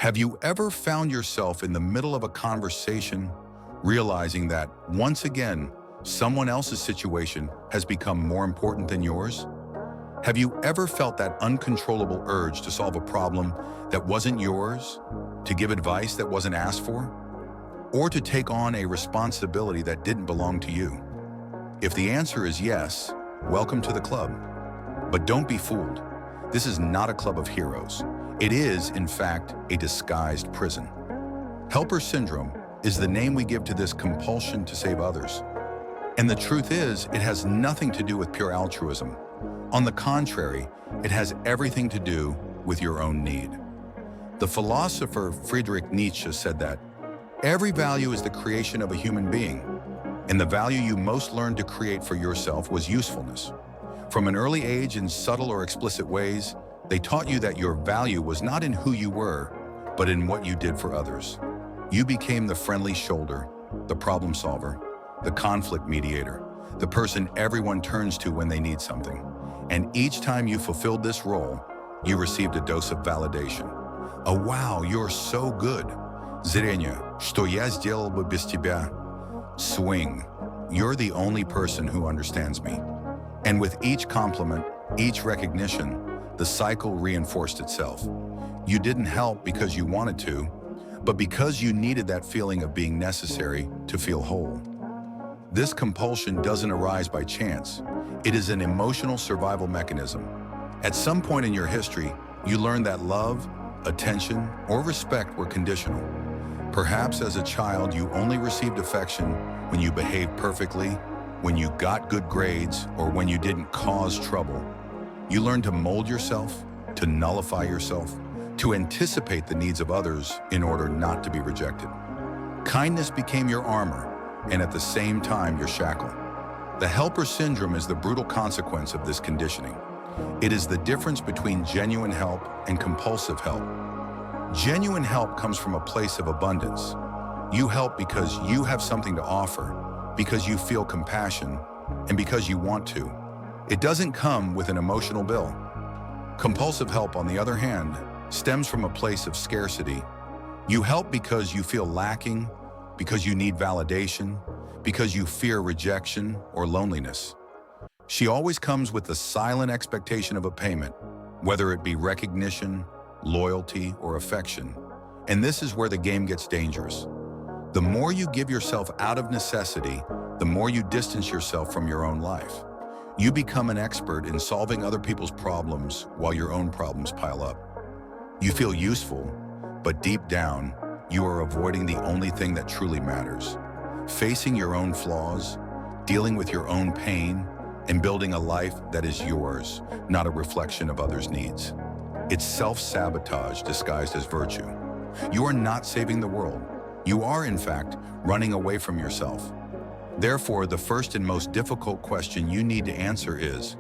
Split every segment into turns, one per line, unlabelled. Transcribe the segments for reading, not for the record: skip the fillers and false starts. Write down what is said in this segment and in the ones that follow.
Have you ever found yourself in the middle of a conversation, realizing that, once again, someone else's situation has become more important than yours? Have you ever felt that uncontrollable urge to solve a problem that wasn't yours, to give advice that wasn't asked for, or to take on a responsibility that didn't belong to you? If the answer is yes, welcome to the club. But don't be fooled. This is not a club of heroes. It is, in fact, a disguised prison. Helper syndrome is the name we give to this compulsion to save others. And the truth is, it has nothing to do with pure altruism. On the contrary, it has everything to do with your own need. The philosopher Friedrich Nietzsche said that every value is the creation of a human being, and the value you most learned to create for yourself was usefulness. From an early age, in subtle or explicit ways, they taught you that your value was not in who you were, but in what you did for others. You became the friendly shoulder, the problem solver, the conflict mediator, the person everyone turns to when they need something. And each time you fulfilled this role, you received a dose of validation. A wow, you're so good. Зрение, что я сделал бы без тебя. Swing, you're the only person who understands me. And with each compliment, each recognition, the cycle reinforced itself. You didn't help because you wanted to, but because you needed that feeling of being necessary to feel whole. This compulsion doesn't arise by chance. It is an emotional survival mechanism. At some point in your history, you learned that love, attention, or respect were conditional. Perhaps as a child, you only received affection when you behaved perfectly, when you got good grades, or when you didn't cause trouble. You learned to mold yourself, to nullify yourself, to anticipate the needs of others in order not to be rejected. Kindness became your armor, and at the same time your shackle. The helper syndrome is the brutal consequence of this conditioning. It is the difference between genuine help and compulsive help. Genuine help comes from a place of abundance. You help because you have something to offer, because you feel compassion, and because you want to. It doesn't come with an emotional bill. Compulsive help, on the other hand, stems from a place of scarcity. You help because you feel lacking, because you need validation, because you fear rejection or loneliness. She always comes with the silent expectation of a payment, whether it be recognition, loyalty, or affection. And this is where the game gets dangerous. The more you give yourself out of necessity, the more you distance yourself from your own life. You become an expert in solving other people's problems while your own problems pile up. You feel useful, but deep down, you are avoiding the only thing that truly matters. Facing your own flaws, dealing with your own pain, and building a life that is yours, not a reflection of others' needs. It's self-sabotage disguised as virtue. You are not saving the world. You are, in fact, running away from yourself. Therefore, the first and most difficult question you need to answer is,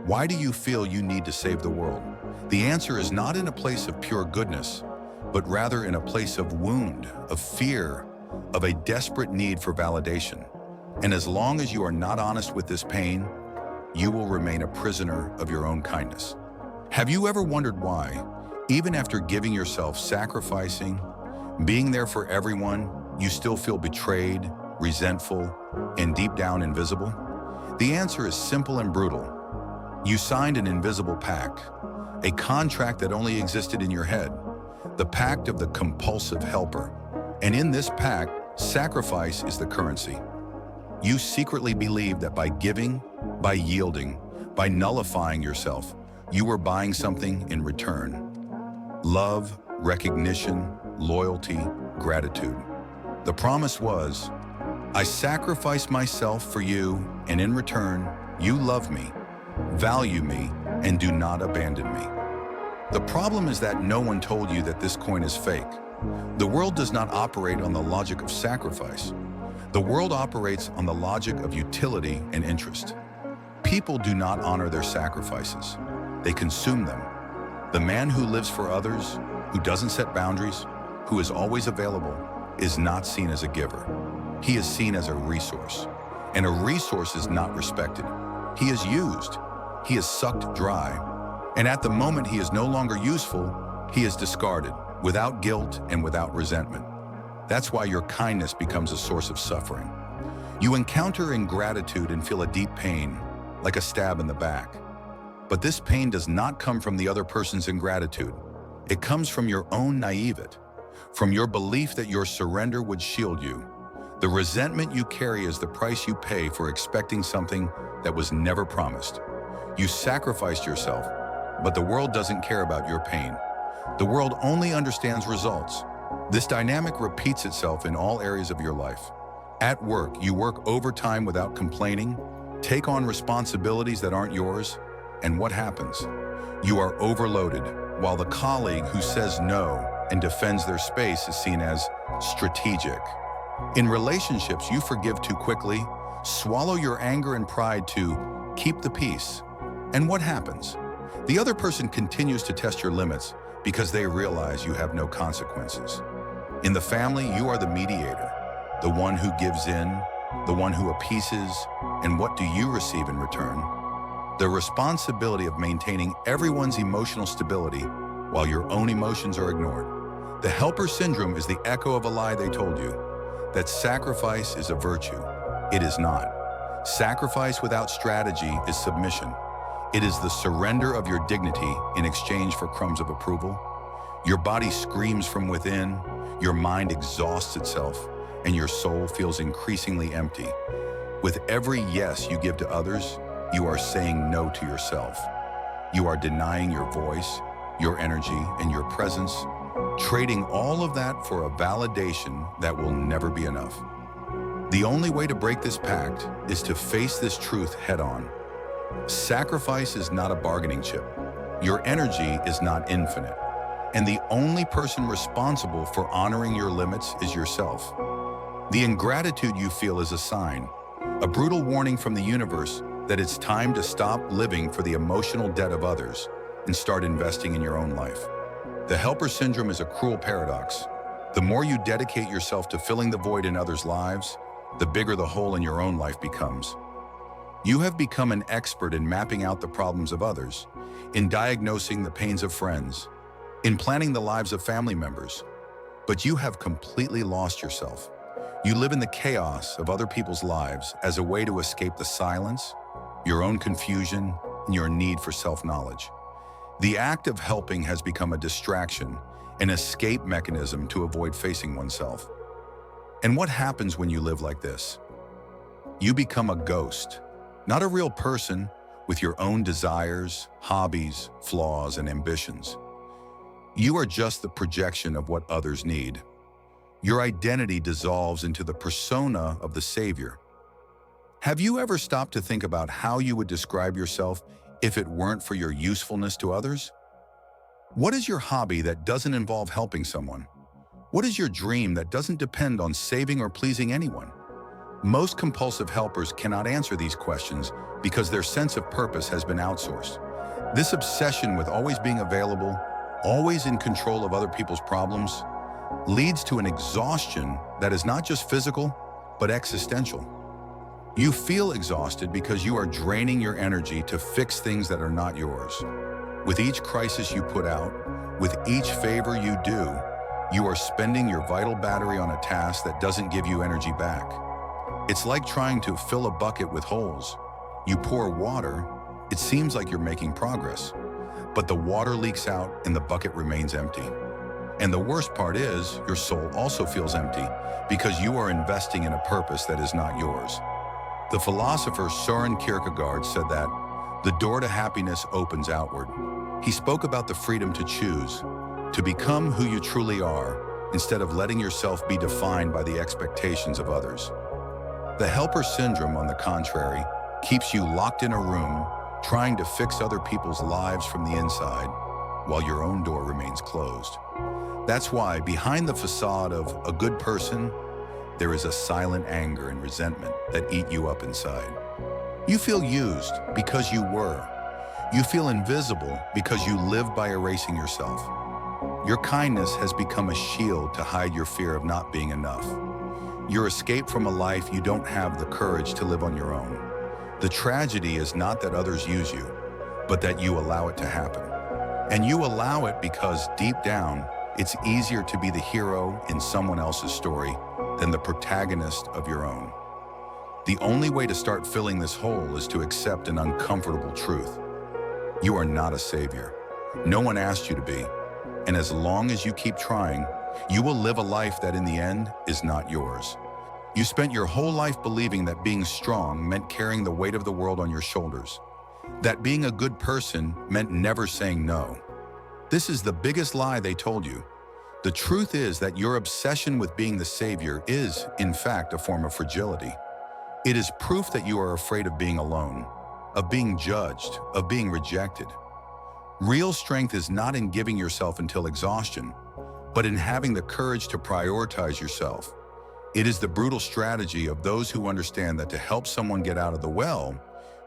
why do you feel you need to save the world? The answer is not in a place of pure goodness, but rather in a place of wound, of fear, of a desperate need for validation. And as long as you are not honest with this pain, you will remain a prisoner of your own kindness. Have you ever wondered why, even after giving yourself, sacrificing, being there for everyone, you still feel betrayed, resentful, and deep down invisible? The answer is simple and brutal. You signed an invisible pact, a contract that only existed in your head, the pact of the compulsive helper. And in this pact, sacrifice is the currency. You secretly believe that by giving, by yielding, by nullifying yourself, you were buying something in return. Love, recognition, loyalty, gratitude. The promise was, I sacrifice myself for you, and in return, you love me, value me, and do not abandon me. The problem is that no one told you that this coin is fake. The world does not operate on the logic of sacrifice. The world operates on the logic of utility and interest. People do not honor their sacrifices. They consume them. The man who lives for others, who doesn't set boundaries, who is always available, is not seen as a giver. He is seen as a resource. And a resource is not respected. He is used. He is sucked dry. And at the moment he is no longer useful, he is discarded. without guilt and without resentment. That's why your kindness becomes a source of suffering. You encounter ingratitude and feel a deep pain, like a stab in the back. But this pain does not come from the other person's ingratitude. It comes from your own naivete, from your belief that your surrender would shield you. The resentment you carry is the price you pay for expecting something that was never promised. You sacrificed yourself, but the world doesn't care about your pain. The world only understands results. This dynamic repeats itself in all areas of your life. At work, you work overtime without complaining, take on responsibilities that aren't yours, and what happens? You are overloaded, while the colleague who says no and defends their space is seen as strategic. In relationships, you forgive too quickly, swallow your anger and pride to keep the peace. And what happens? The other person continues to test your limits because they realize you have no consequences. In the family, you are the mediator, the one who gives in, the one who appeases, and what do you receive in return? The responsibility of maintaining everyone's emotional stability while your own emotions are ignored. The helper syndrome is the echo of a lie they told you, that sacrifice is a virtue. It is not. Sacrifice without strategy is submission. It is the surrender of your dignity in exchange for crumbs of approval. Your body screams from within, your mind exhausts itself, and your soul feels increasingly empty. With every yes you give to others, you are saying no to yourself. You are denying your voice, your energy, and your presence, trading all of that for a validation that will never be enough. The only way to break this pact is to face this truth head-on. Sacrifice is not a bargaining chip. Your energy is not infinite. And the only person responsible for honoring your limits is yourself. The ingratitude you feel is a sign, a brutal warning from the universe that it's time to stop living for the emotional debt of others and start investing in your own life. The helper syndrome is a cruel paradox. The more you dedicate yourself to filling the void in others' lives, the bigger the hole in your own life becomes. You have become an expert in mapping out the problems of others, in diagnosing the pains of friends, in planning the lives of family members. But you have completely lost yourself. You live in the chaos of other people's lives as a way to escape the silence, your own confusion, and your need for self-knowledge. The act of helping has become a distraction, an escape mechanism to avoid facing oneself. And what happens when you live like this? You become a ghost, not a real person with your own desires, hobbies, flaws, and ambitions. You are just the projection of what others need. Your identity dissolves into the persona of the savior. Have you ever stopped to think about how you would describe yourself if it weren't for your usefulness to others? What is your hobby that doesn't involve helping someone? What is your dream that doesn't depend on saving or pleasing anyone? Most compulsive helpers cannot answer these questions because their sense of purpose has been outsourced. This obsession with always being available, always in control of other people's problems, leads to an exhaustion that is not just physical, but existential. You feel exhausted because you are draining your energy to fix things that are not yours. With each crisis you put out, with each favor you do, you are spending your vital battery on a task that doesn't give you energy back. It's like trying to fill a bucket with holes. You pour water, it seems like you're making progress, but the water leaks out and the bucket remains empty. And the worst part is, your soul also feels empty because you are investing in a purpose that is not yours. The philosopher Søren Kierkegaard said that the door to happiness opens outward. He spoke about the freedom to choose, to become who you truly are, instead of letting yourself be defined by the expectations of others. The helper syndrome, on the contrary, keeps you locked in a room, trying to fix other people's lives from the inside, while your own door remains closed. That's why, behind the facade of a good person, there is a silent anger and resentment that eat you up inside. You feel used because you were. You feel invisible because you live by erasing yourself. Your kindness has become a shield to hide your fear of not being enough. Your escape from a life you don't have the courage to live on your own. The tragedy is not that others use you, but that you allow it to happen. And you allow it because deep down, It's easier to be the hero in someone else's story than the protagonist of your own. The only way to start filling this hole is to accept an uncomfortable truth. You are not a savior. No one asked you to be. And as long as you keep trying, you will live a life that in the end is not yours. You spent your whole life believing that being strong meant carrying the weight of the world on your shoulders. That being a good person meant never saying no. This is the biggest lie they told you. The truth is that your obsession with being the savior is, in fact, a form of fragility. It is proof that you are afraid of being alone, of being judged, of being rejected. Real strength is not in giving yourself until exhaustion, but in having the courage to prioritize yourself. It is the brutal strategy of those who understand that to help someone get out of the well,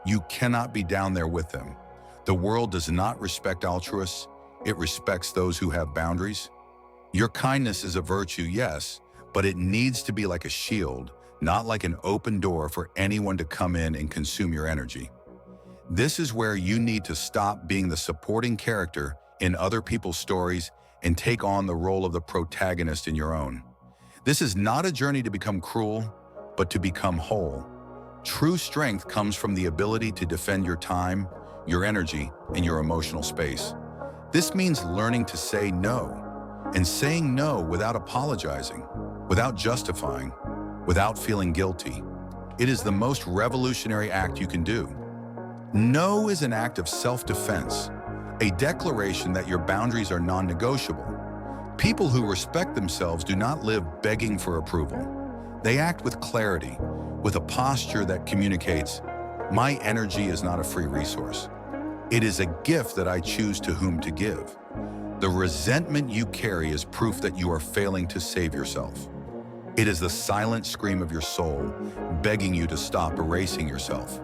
you cannot be down there with them. The world does not respect altruists, it respects those who have boundaries. Your kindness is a virtue, yes, but it needs to be like a shield, not like an open door for anyone to come in and consume your energy. This is where you need to stop being the supporting character in other people's stories and take on the role of the protagonist in your own. This is not a journey to become cruel, but to become whole. True strength comes from the ability to defend your time, your energy, and your emotional space. This means learning to say no, and saying no without apologizing, without justifying, without feeling guilty. It is the most revolutionary act you can do. No is an act of self-defense, a declaration that your boundaries are non-negotiable. People who respect themselves do not live begging for approval. They act with clarity, with a posture that communicates, my energy is not a free resource. It is a gift that I choose to whom to give. The resentment you carry is proof that you are failing to save yourself. It is the silent scream of your soul, begging you to stop erasing yourself.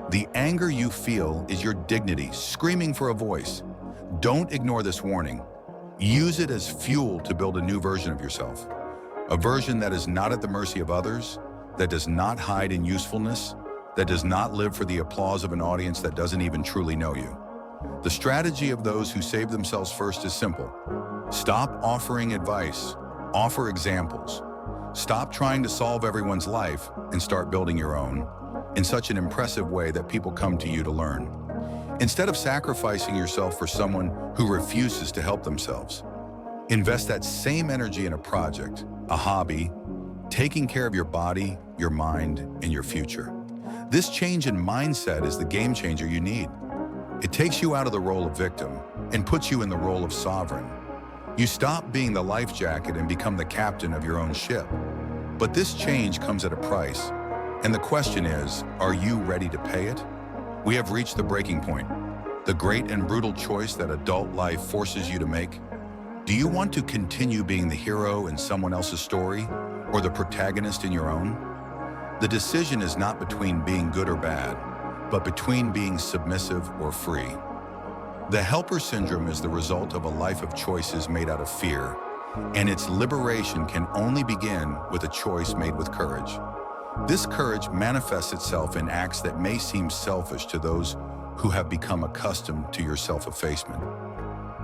The anger you feel is your dignity, screaming for a voice. Don't ignore this warning. Use it as fuel to build a new version of yourself. A version that is not at the mercy of others, that does not hide in usefulness, that does not live for the applause of an audience that doesn't even truly know you. The strategy of those who save themselves first is simple. Stop offering advice, offer examples. Stop trying to solve everyone's life and start building your own in such an impressive way that people come to you to learn. Instead of sacrificing yourself for someone who refuses to help themselves, invest that same energy in a project, a hobby, taking care of your body, your mind, and your future. This change in mindset is the game changer you need. It takes you out of the role of victim and puts you in the role of sovereign. You stop being the life jacket and become the captain of your own ship. But this change comes at a price. And the question is, are you ready to pay it? We have reached the breaking point, the great and brutal choice that adult life forces you to make. Do you want to continue being the hero in someone else's story or the protagonist in your own? The decision is not between being good or bad, but between being submissive or free. The helper syndrome is the result of a life of choices made out of fear, and its liberation can only begin with a choice made with courage. This courage manifests itself in acts that may seem selfish to those who have become accustomed to your self-effacement.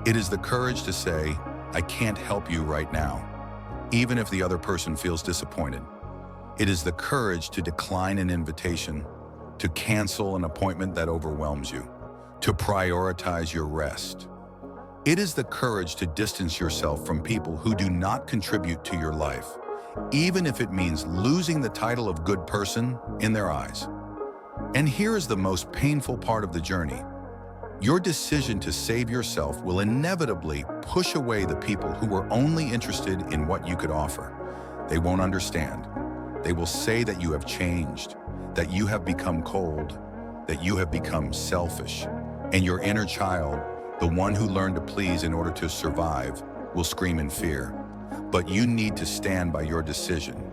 It is the courage to say, I can't help you right now, even if the other person feels disappointed. It is the courage to decline an invitation, to cancel an appointment that overwhelms you, to prioritize your rest. It is the courage to distance yourself from people who do not contribute to your life, even if it means losing the title of good person in their eyes. And here is the most painful part of the journey. Your decision to save yourself will inevitably push away the people who were only interested in what you could offer. They won't understand. They will say that you have changed, that you have become cold, that you have become selfish. And your inner child, the one who learned to please in order to survive, will scream in fear. But you need to stand by your decision.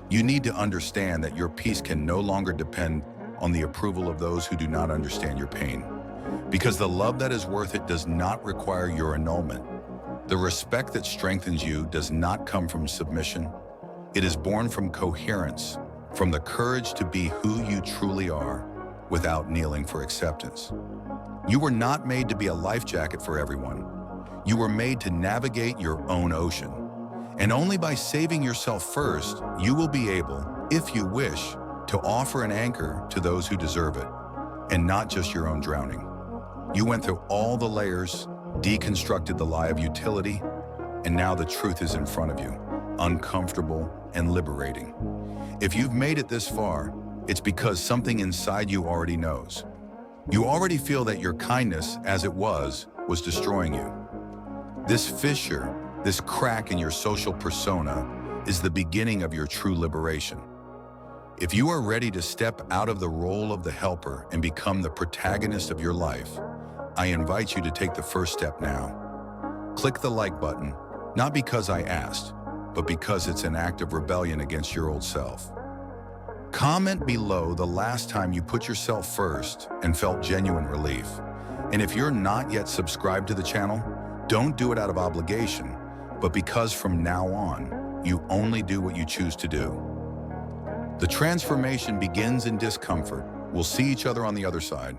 You need to understand that your peace can no longer depend on the approval of those who do not understand your pain. Because the love that is worth it does not require your annulment. The respect that strengthens you does not come from submission. It is born from coherence, from the courage to be who you truly are without kneeling for acceptance. You were not made to be a life jacket for everyone. You were made to navigate your own ocean. And only by saving yourself first, you will be able, if you wish, to offer an anchor to those who deserve it, and not just your own drowning. You went through all the layers, deconstructed the lie of utility, and now the truth is in front of you, uncomfortable and liberating. If you've made it this far, it's because something inside you already knows. You already feel that your kindness, as it was destroying you. This fissure, this crack in your social persona, is the beginning of your true liberation. If you are ready to step out of the role of the helper and become the protagonist of your life, I invite you to take the first step now. Click the like button, not because I asked, but because it's an act of rebellion against your old self. Comment below the last time you put yourself first and felt genuine relief. And if you're not yet subscribed to the channel, don't do it out of obligation, but because from now on, you only do what you choose to do. The transformation begins in discomfort. We'll see each other on the other side.